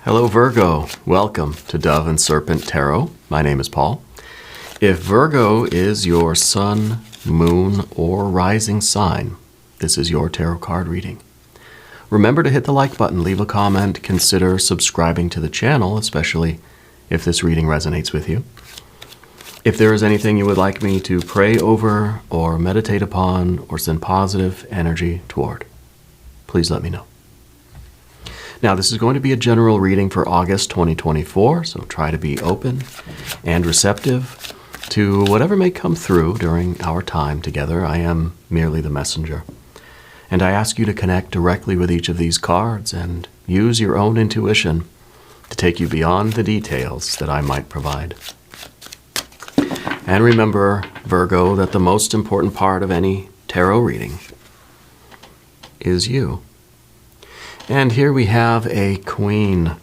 Hello Virgo, welcome to Dove and Serpent Tarot. My name is Paul. If Virgo is your sun, moon, or rising sign, this is your tarot card reading. Remember to hit the like button, leave a comment, consider subscribing to the channel, especially if this reading resonates with you. If there is anything you would like me to pray over or meditate upon or send positive energy toward, please let me know. Now, this is going to be a general reading for August 2024, so try to be open and receptive to whatever may come through during our time together. I am merely the messenger. And I ask you to connect directly with each of these cards and use your own intuition to take you beyond the details that I might provide. And remember, Virgo, that the most important part of any tarot reading is you. And here we have a Queen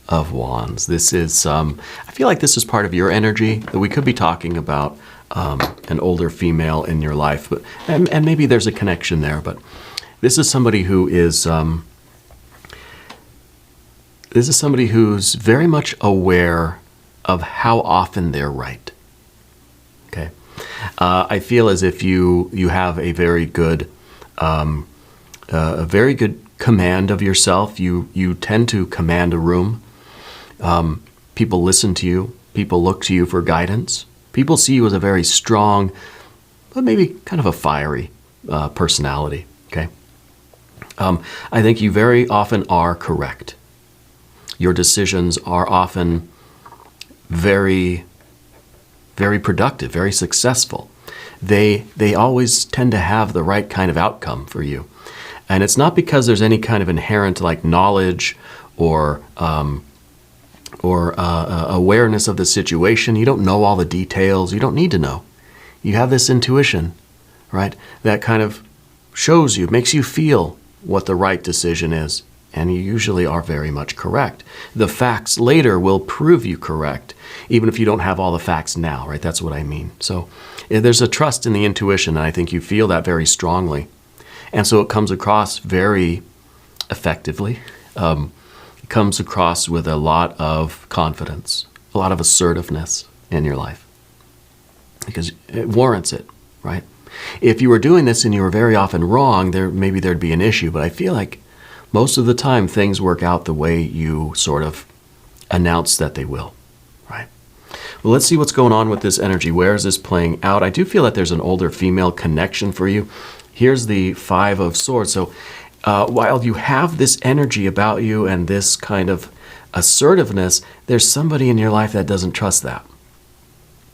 of Wands. This is, I feel like this is part of your energy, that we could be talking about an older female in your life, but and maybe there's a connection there, but this is somebody who is, this is somebody who's very much aware of how often they're right. Okay, I feel as if you have a very good command of yourself. You tend to command a room. People listen to you. People look to you for guidance. People see you as a very strong, but maybe kind of a fiery personality. Okay, I think you very often are correct. Your decisions are often very productive, very successful. They always tend to have the right kind of outcome for you. And it's not because there's any kind of inherent like knowledge or awareness of the situation. You don't know all the details. You don't need to know. You have this intuition, right? That kind of shows you, makes you feel what the right decision is. And you usually are very much correct. The facts later will prove you correct, even if you don't have all the facts now, right? That's what I mean. So there's a trust in the intuition, and I think you feel that very strongly. And so it comes across very effectively. It comes across with a lot of confidence, a lot of assertiveness in your life, because it warrants it, right? If you were doing this and you were very often wrong, maybe there'd be an issue, but I feel like most of the time things work out the way you sort of announce that they will, right? Well, let's see what's going on with this energy. Where is this playing out? I do feel that there's an older female connection for you. Here's the Five of Swords. So while you have this energy about you and this kind of assertiveness, there's somebody in your life that doesn't trust that.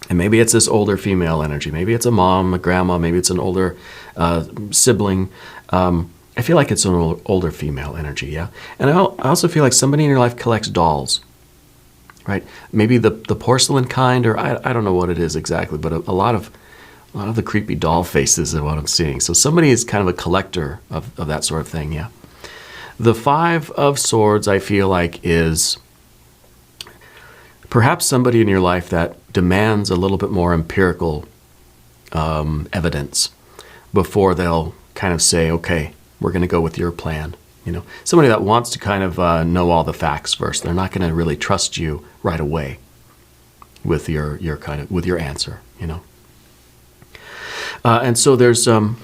And maybe it's this older female energy. Maybe it's a mom, a grandma, maybe it's an older sibling. I feel like it's an older female energy, yeah? And I also feel like somebody in your life collects dolls, right? Maybe the porcelain kind, or I don't know what it is exactly, but a lot of the creepy doll faces is what I'm seeing. So somebody is kind of a collector of that sort of thing, yeah? The Five of Swords, I feel like, is perhaps somebody in your life that demands a little bit more empirical evidence before they'll kind of say, okay, we're going to go with your plan. You know, somebody that wants to kind of know all the facts first. They're not going to really trust you right away with your answer. You know, and so there's sort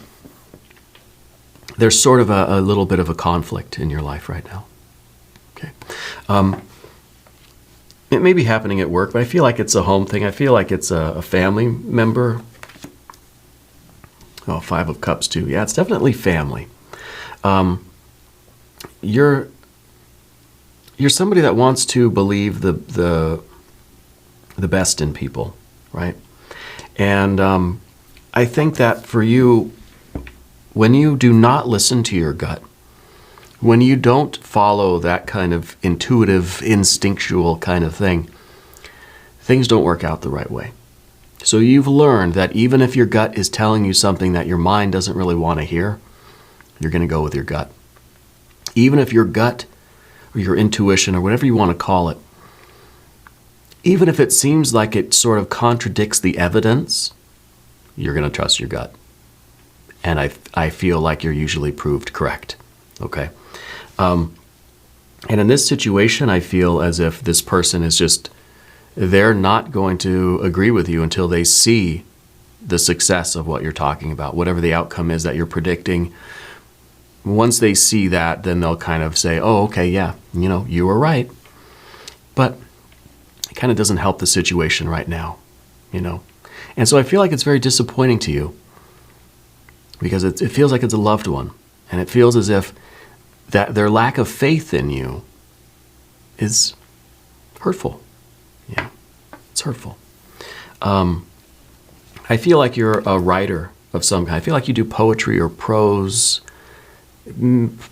of a little bit of a conflict in your life right now. Okay, it may be happening at work, but I feel like it's a home thing. I feel like it's a family member. Oh, Five of Cups too. Yeah, it's definitely family. You're somebody that wants to believe the best in people, right? And I think that for you, when you do not listen to your gut, when you don't follow that kind of intuitive, instinctual kind of thing, things don't work out the right way. So you've learned that even if your gut is telling you something that your mind doesn't really want to hear, you're going to go with your gut. Even if your gut or your intuition or whatever you want to call it, even if it seems like it sort of contradicts the evidence, you're going to trust your gut. And I feel like you're usually proved correct. Okay. And in this situation, I feel as if this person is just, they're not going to agree with you until they see the success of what you're talking about, whatever the outcome is that you're predicting. Once they see that, then they'll kind of say, oh, okay, yeah, you were right. But it kind of doesn't help the situation right now, And so I feel like it's very disappointing to you because it feels like it's a loved one. And it feels as if that their lack of faith in you is hurtful. Yeah, it's hurtful. I feel like you're a writer of some kind. I feel like you do poetry or prose,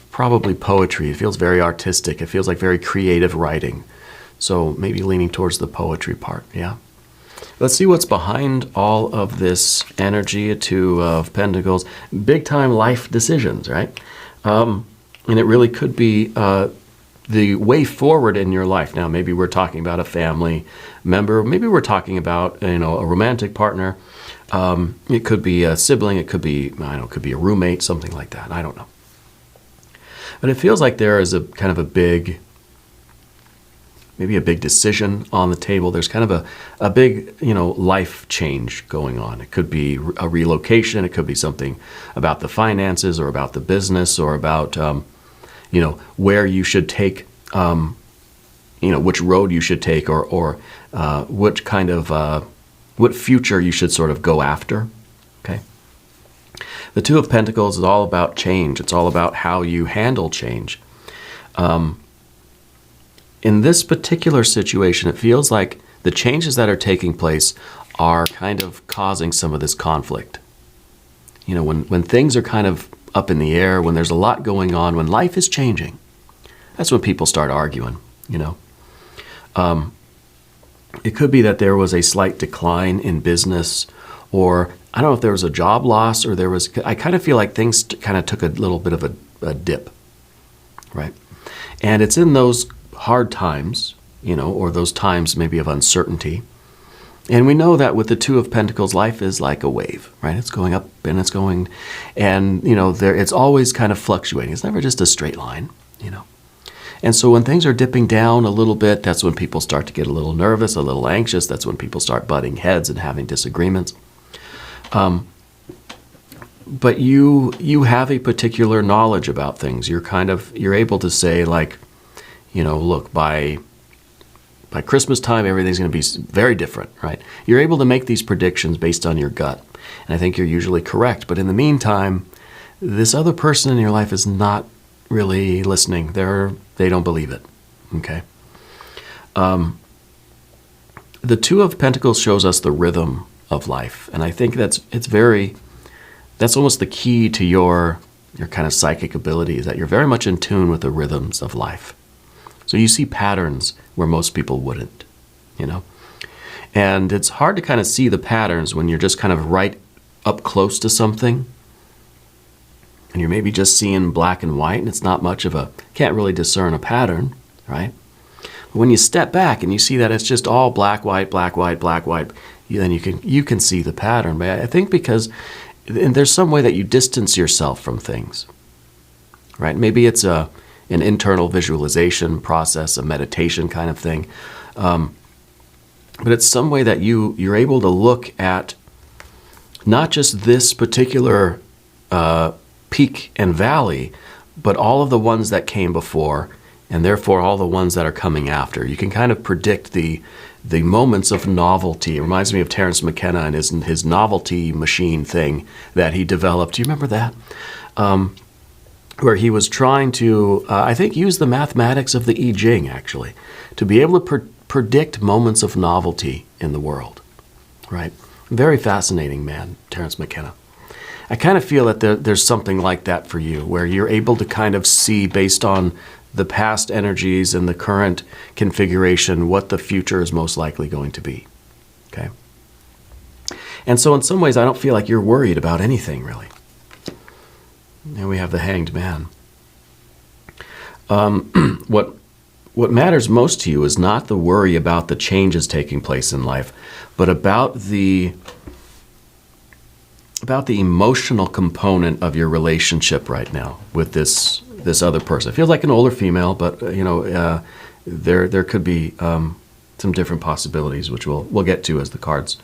probably poetry. It feels very artistic. It feels like very creative writing. So maybe leaning towards the poetry part, yeah. Let's see what's behind all of this energy. A Two of Pentacles, big time life decisions, right? And it really could be the way forward in your life. Now, maybe we're talking about a family member. Maybe we're talking about, a romantic partner. It could be a sibling. It could be, it could be a roommate, something like that. I don't know. But it feels like there is a kind of a big, maybe a big decision on the table. There's kind of a big, life change going on. It could be a relocation. It could be something about the finances or about the business or about, where you should take, which road you should take or which kind of, what future you should sort of go after, okay? The Two of Pentacles is all about change. It's all about how you handle change. In this particular situation, it feels like the changes that are taking place are kind of causing some of this conflict. When things are kind of up in the air, when there's a lot going on, when life is changing, that's when people start arguing, It could be that there was a slight decline in business, or I don't know if there was a job loss, or I kind of feel like things kind of took a little bit of a dip, right? And it's in those hard times, or those times maybe of uncertainty. And we know that with the Two of Pentacles, life is like a wave, right? It's going up and it's going, and it's always kind of fluctuating. It's never just a straight line, And so when things are dipping down a little bit, that's when people start to get a little nervous, a little anxious. That's when people start butting heads and having disagreements. But you have a particular knowledge about things. You're able to say, like, look, by Christmas time, everything's going to be very different, right? You're able to make these predictions based on your gut. And I think you're usually correct. But in the meantime, this other person in your life is not really listening. They don't believe it, okay? The Two of Pentacles shows us the rhythm of life. And I think that's almost the key to your kind of psychic ability, is that you're very much in tune with the rhythms of life. So you see patterns where most people wouldn't, And it's hard to kind of see the patterns when you're just kind of right up close to something. And you're maybe just seeing black and white, and it's not much of can't really discern a pattern, right? But when you step back and you see that it's just all black, white, black, white, black, white, then you can see the pattern. But I think because there's some way that you distance yourself from things, right? Maybe it's an internal visualization process, a meditation kind of thing. But it's some way that you're able to look at not just this particular peak and valley, but all of the ones that came before, and therefore all the ones that are coming after. You can kind of predict the moments of novelty. It reminds me of Terence McKenna and his novelty machine thing that he developed. Do you remember that? Where he was trying to, I think, use the mathematics of the I Ching, actually, to be able to predict moments of novelty in the world, right? Very fascinating man, Terence McKenna. I kind of feel that there's something like that for you, where you're able to kind of see, based on the past energies and the current configuration, what the future is most likely going to be, okay? And so in some ways, I don't feel like you're worried about anything, really. And we have the Hanged Man. What matters most to you is not the worry about the changes taking place in life, but about the emotional component of your relationship right now with this this other person. It feels like an older female, but there could be some different possibilities, which we'll get to as the cards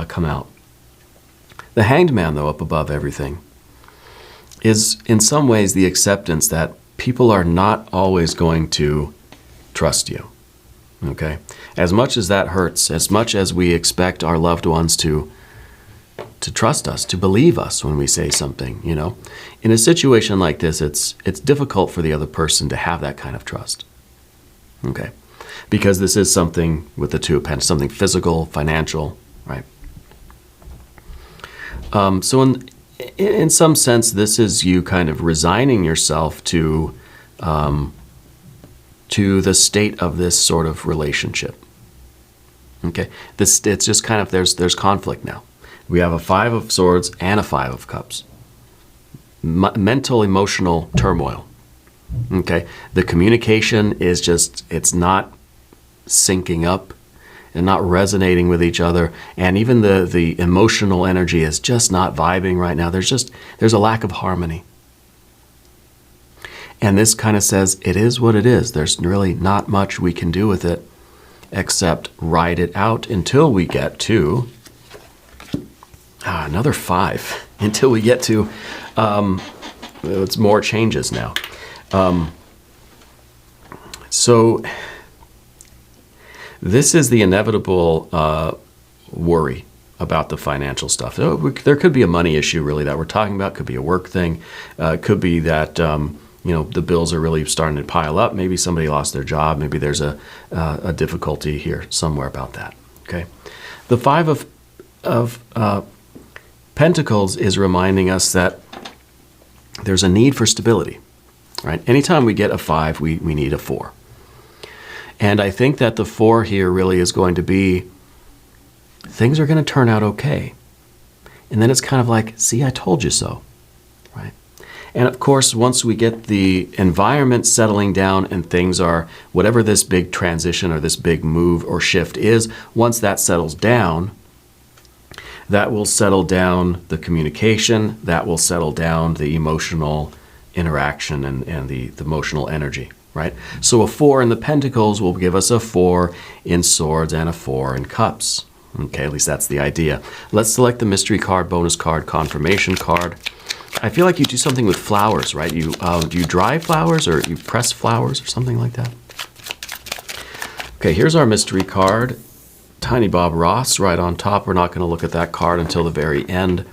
come out. The Hanged Man, though, up above everything, is in some ways the acceptance that people are not always going to trust you. Okay? As much as that hurts, as much as we expect our loved ones to trust us, to believe us when we say something, in a situation like this, it's difficult for the other person to have that kind of trust. Okay? Because this is something with the Two of Pentacles, something physical, financial, right? So in some sense, this is you kind of resigning yourself to the state of this sort of relationship. Okay, it's just kind of there's conflict now. We have a Five of Swords and a Five of Cups. Mental, emotional turmoil. Okay, the communication is just it's not syncing up and not resonating with each other, and even the emotional energy is just not vibing right now. There's a lack of harmony. And this kind of says it is what it is. There's really not much we can do with it except ride it out until we get to another 5, until we get to it's more changes now. So this is the inevitable worry about the financial stuff. There could be a money issue really that we're talking about. Could be a work thing. Could be that the bills are really starting to pile up. Maybe somebody lost their job. Maybe there's a difficulty here somewhere about that. Okay, the Five of Pentacles is reminding us that there's a need for stability. Right. Anytime we get a 5, we need a 4. And I think that the 4 here really is going to be, things are going to turn out okay. And then it's kind of like, see, I told you so, right? And of course, once we get the environment settling down and things are, whatever this big transition or this big move or shift is, once that settles down, that will settle down the communication, that will settle down the emotional interaction and the emotional energy. Right? So a 4 in the Pentacles will give us a 4 in Swords and a 4 in Cups. Okay, at least that's the idea. Let's select the mystery card, bonus card, confirmation card. I feel like you do something with flowers, right? Do you dry flowers or you press flowers or something like that? Okay, here's our mystery card. Tiny Bob Ross right on top. We're not going to look at that card until the very end.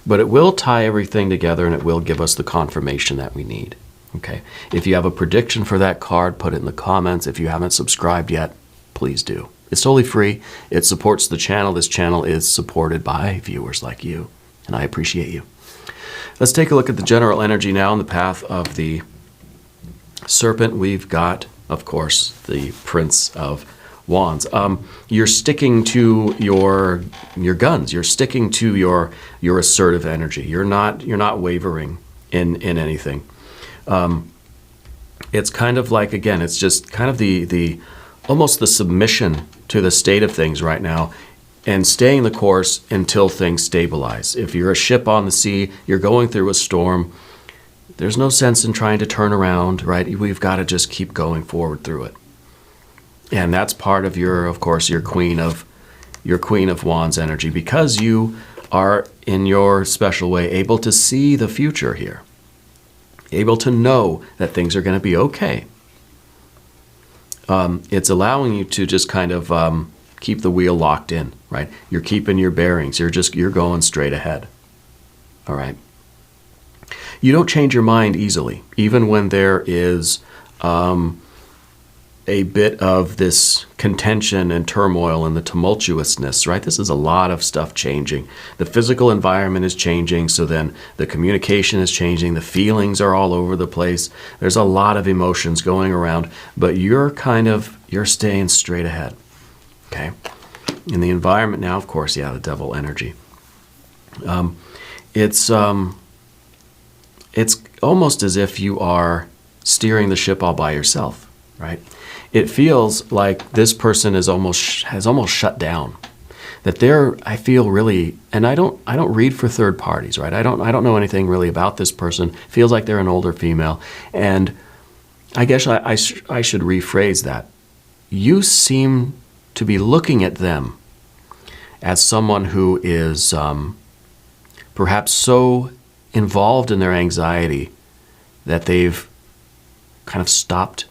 But it will tie everything together and it will give us the confirmation that we need. Okay, if you have a prediction for that card, put it in the comments. If you haven't subscribed yet, please do. It's totally free. It supports the channel. This channel is supported by viewers like you, and I appreciate you. Let's take a look at the general energy now in the path of the Serpent. We've got, of course, the Prince of Wands. You're sticking to your guns. You're sticking to your assertive energy. You're not wavering in anything. It's kind of like, again, it's just kind of the almost the submission to the state of things right now and staying the course until things stabilize. If you're a ship on the sea, you're going through a storm, there's no sense in trying to turn around, right? We've got to just keep going forward through it. And that's part of of course, your Queen of Wands energy, because you are in your special way able to see the future here. Able to know that things are going to be okay. It's allowing you to just kind of keep the wheel locked in, right? You're keeping your bearings. You're going straight ahead. All right. You don't change your mind easily, even when there is a bit of this contention and turmoil and the tumultuousness, right? This is a lot of stuff changing. The physical environment is changing, so then the communication is changing. The feelings are all over the place. There's a lot of emotions going around, but you're staying straight ahead, okay? In the environment now, of course, yeah, the devil energy. It's almost as if you are steering the ship all by yourself, right? It feels like this person has almost shut down. that they're, I feel really, and I don't read for third parties, right? I don't know anything really about this person. Feels like they're an older female, and I guess I should rephrase that. You seem to be looking at them as someone who is perhaps so involved in their anxiety that they've kind of stopped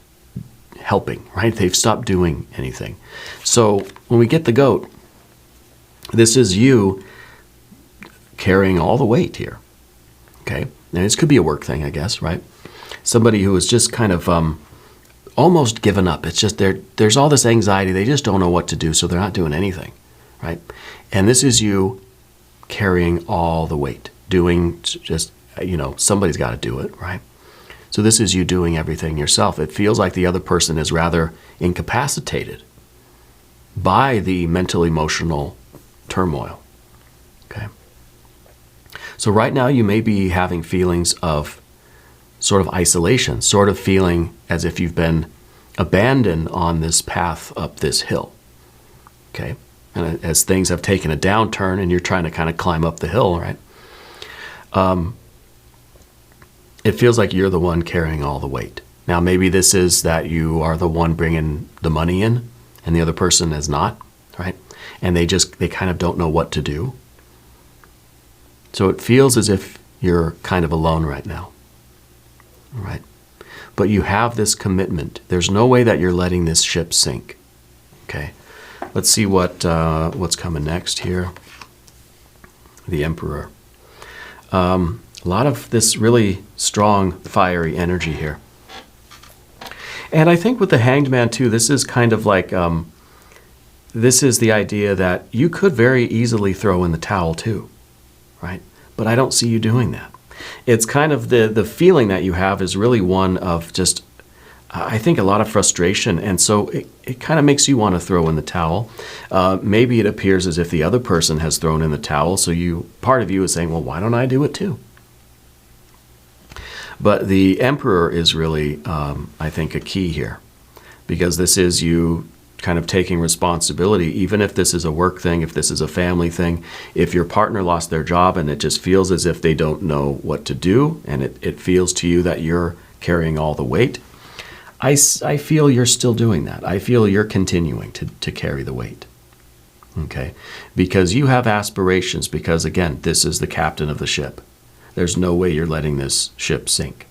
helping, right? They've stopped doing anything. So when we get the goat, this is you carrying all the weight here, okay? And this could be a work thing, I guess, right? Somebody who is just kind of almost given up. It's just there's all this anxiety. They just don't know what to do, so they're not doing anything, right? And this is you carrying all the weight, doing just, somebody's got to do it, right? So this is you doing everything yourself. It feels like the other person is rather incapacitated by the mental, emotional turmoil, okay? So right now you may be having feelings of sort of isolation, sort of feeling as if you've been abandoned on this path up this hill, okay? And as things have taken a downturn and you're trying to kind of climb up the hill, right? It feels like you're the one carrying all the weight. Now, maybe this is that you are the one bringing the money in and the other person is not, right? And they kind of don't know what to do. So it feels as if you're kind of alone right now, right? But you have this commitment. There's no way that you're letting this ship sink, okay? Let's see what's coming next here. The Emperor. A lot of this really strong, fiery energy here. And I think with the Hanged Man too, this is kind of like, this is the idea that you could very easily throw in the towel too, right? But I don't see you doing that. It's kind of the feeling that you have is really one of just, I think, a lot of frustration. And so it kind of makes you want to throw in the towel. Maybe it appears as if the other person has thrown in the towel. So part of you is saying, well, why don't I do it too? But the Emperor is really, I think, a key here, because this is you kind of taking responsibility, even if this is a work thing, if this is a family thing, if your partner lost their job and it just feels as if they don't know what to do, and it feels to you that you're carrying all the weight, I feel you're still doing that. I feel you're continuing to carry the weight, okay? Because you have aspirations, because, again, this is the captain of the ship. There's no way you're letting this ship sink,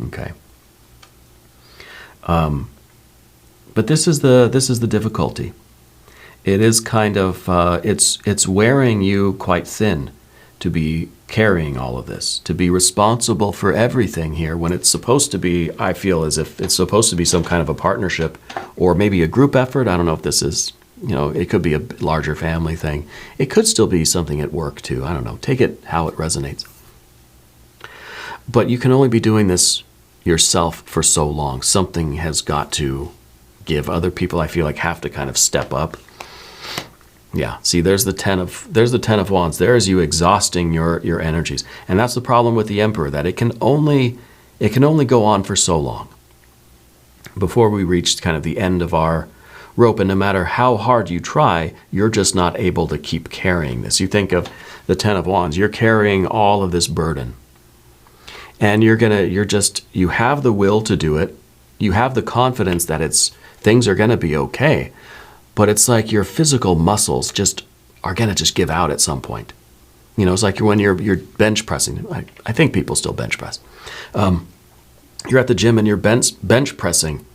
okay? But this is the difficulty. It is kind of it's wearing you quite thin to be carrying all of this, to be responsible for everything here when it's supposed to be, I feel as if it's supposed to be some kind of a partnership or maybe a group effort. I don't know if this is, it could be a larger family thing. It could still be something at work too. I don't know. Take it how it resonates. But you can only be doing this yourself for so long. Something has got to give. Other people, I feel like, have to kind of step up. Yeah, see, there's the Ten of Wands. There is you exhausting your energies. And that's the problem with the Emperor, that it can only go on for so long before we reach kind of the end of our rope. And no matter how hard you try, you're just not able to keep carrying this. You think of the Ten of Wands, you're carrying all of this burden. And you have the will to do it. You have the confidence that things are going to be okay. But it's like your physical muscles are going to just give out at some point. It's like when you're bench pressing. I think people still bench press. You're at the gym and you're bench pressing.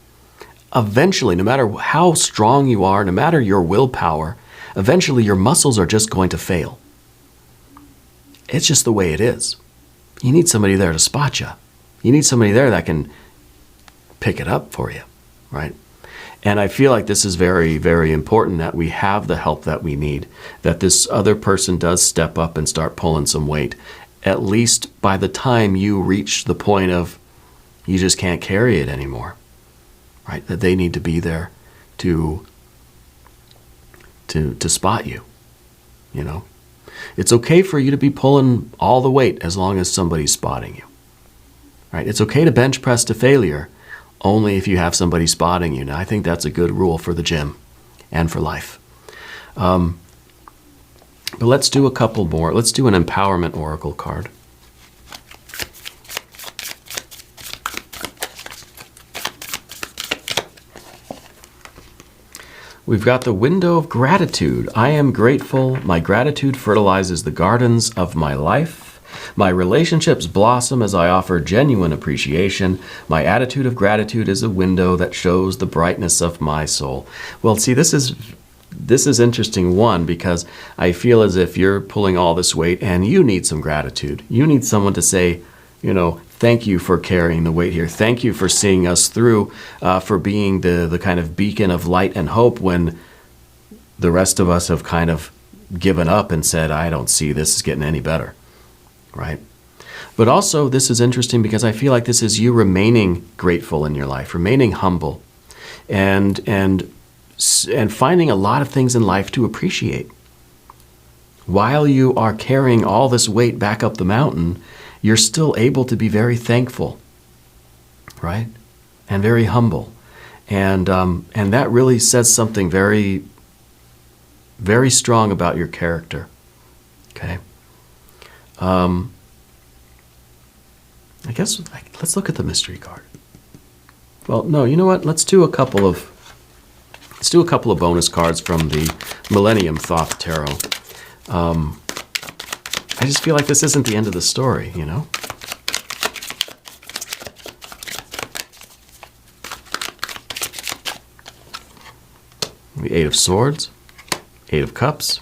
Eventually, no matter how strong you are, no matter your willpower, eventually your muscles are just going to fail. It's just the way it is. You need somebody there to spot you. You need somebody there that can pick it up for you, right? And I feel like this is very, very important that we have the help that we need, that this other person does step up and start pulling some weight, at least by the time you reach the point of you just can't carry it anymore, right? That they need to be there to spot you, It's okay for you to be pulling all the weight as long as somebody's spotting you, right? It's okay to bench press to failure only if you have somebody spotting you. Now, I think that's a good rule for the gym and for life. But let's do a couple more. Let's do an empowerment oracle card. We've got the window of gratitude. I am grateful. My gratitude fertilizes the gardens of my life. My relationships blossom as I offer genuine appreciation. My attitude of gratitude is a window that shows the brightness of my soul. Well, see, this is interesting, one, because I feel as if you're pulling all this weight and you need some gratitude. You need someone to say, thank you for carrying the weight here. Thank you for seeing us through, for being the kind of beacon of light and hope when the rest of us have kind of given up and said, I don't see this is getting any better, right? But also, this is interesting because I feel like this is you remaining grateful in your life, remaining humble, and finding a lot of things in life to appreciate. While you are carrying all this weight back up the mountain, you're still able to be very thankful, right? And very humble. And that really says something very, very strong about your character, okay? I guess let's look at the mystery card. Well, no, you know what? Let's do a couple of bonus cards from the Millennium Thoth Tarot. I just feel like this isn't the end of the story, The Eight of Swords, Eight of Cups,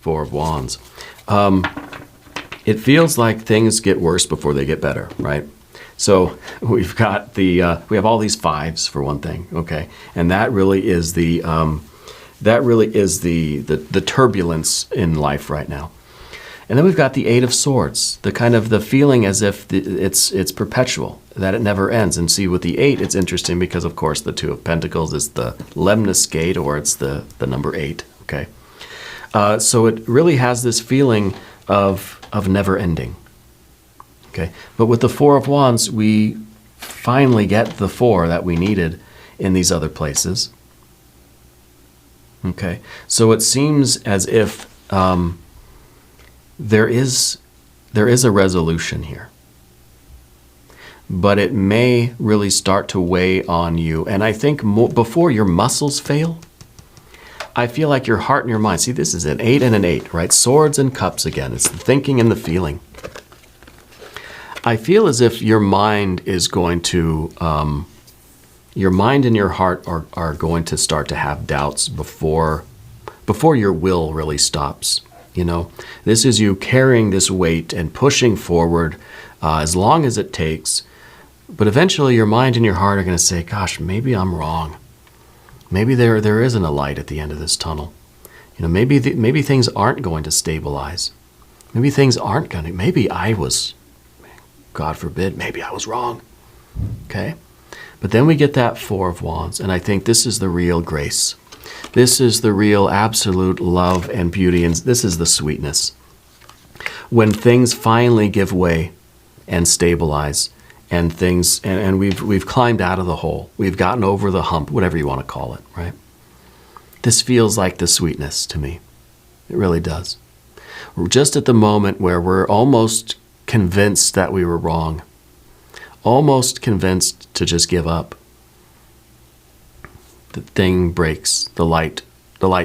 Four of Wands. It feels like things get worse before they get better, right? So we've got we have all these fives for one thing, okay, and that really is the turbulence in life right now. And then we've got the Eight of Swords, the kind of the feeling as if it's perpetual, that it never ends. And see, with the 8, it's interesting because, of course, the Two of Pentacles is the lemniscate, or it's the number 8, okay? So it really has this feeling of never ending, okay? But with the Four of Wands, we finally get the 4 that we needed in these other places, okay? So it seems as if there is a resolution here, but it may really start to weigh on you. And I think before your muscles fail, I feel like your heart and your mind, see, this is an 8 and an 8, right? Swords and cups again. It's the thinking and the feeling. I feel as if your mind is going to, your mind and your heart are going to start to have doubts before your will really stops. This is you carrying this weight and pushing forward as long as it takes. But eventually your mind and your heart are going to say, gosh, maybe I'm wrong. Maybe there isn't a light at the end of this tunnel. Maybe things aren't going to stabilize. Maybe things aren't going to, maybe I was, God forbid, maybe I was wrong. Okay? But then we get that Four of Wands, and I think this is the real grace. This is the real absolute love and beauty, and this is the sweetness. When things finally give way and stabilize, and things, and we've climbed out of the hole. We've gotten over the hump, whatever you want to call it, right? This feels like the sweetness to me. It really does. We're just at the moment where we're almost convinced that we were wrong, almost convinced to just give up. The thing breaks, the light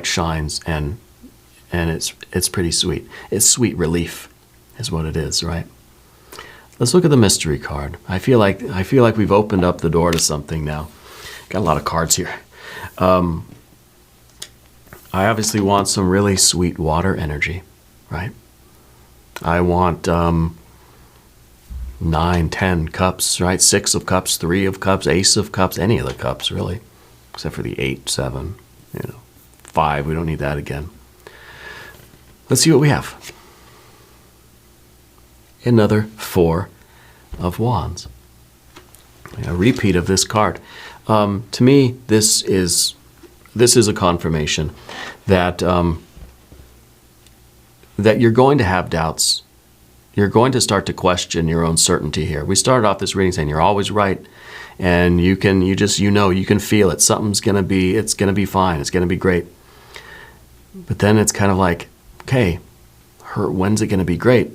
shines, and it's pretty sweet. It's sweet relief is what it is, right? Let's look at the mystery card. I feel like we've opened up the door to something now. Got a lot of cards here. I obviously want some really sweet water energy, right? I want 9, 10 cups, right? 6 of cups, 3 of cups, ace of cups, any of the cups, really. Except for the 8, 7, 5. We don't need that again. Let's see what we have. Another 4 of Wands. A repeat of this card. To me, this is a confirmation that that you're going to have doubts. You're going to start to question your own certainty here. We started off this reading saying you're always right. And you can feel it. It's going to be fine. It's going to be great. But then it's kind of like, okay, when's it going to be great?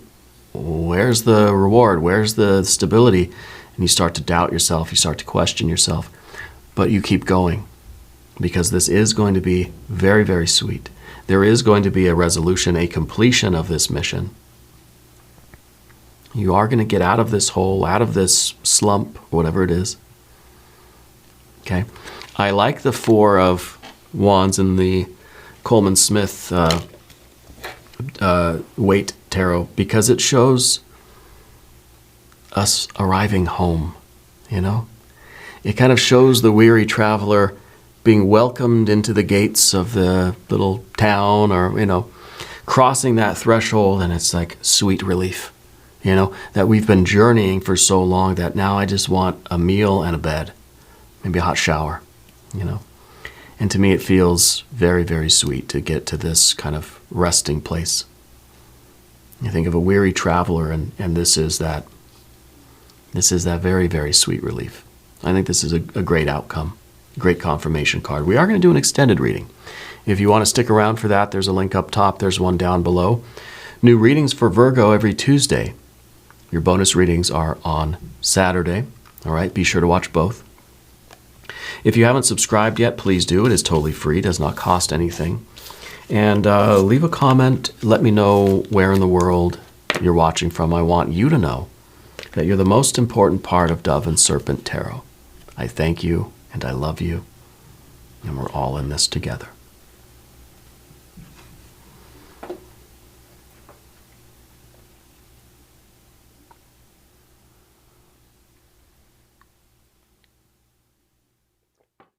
Where's the reward? Where's the stability? And you start to doubt yourself. You start to question yourself. But you keep going, because this is going to be very, very sweet. There is going to be a resolution, a completion of this mission. You are going to get out of this hole, out of this slump, whatever it is. Okay? I like the Four of Wands in the Coleman Smith Waite Tarot, because it shows us arriving home, you know? It kind of shows the weary traveler being welcomed into the gates of the little town, or, you know, crossing that threshold, and it's like sweet relief, you know, that we've been journeying for so long that now I just want a meal and a bed, maybe a hot shower, you know. And to me, it feels very, very sweet to get to this kind of resting place. You think of a weary traveler, and this is that very, very sweet relief. I think this is a great outcome, great confirmation card. We are going to do an extended reading. If you want to stick around for that, there's a link up top. There's one down below. New readings for Virgo every Tuesday. Your bonus readings are on Saturday. All right, be sure to watch both. If you haven't subscribed yet, please do. It is totally free, does not cost anything. And leave a comment. Let me know where in the world you're watching from. I want you to know that you're the most important part of Dove and Serpent Tarot. I thank you, and I love you, and we're all in this together.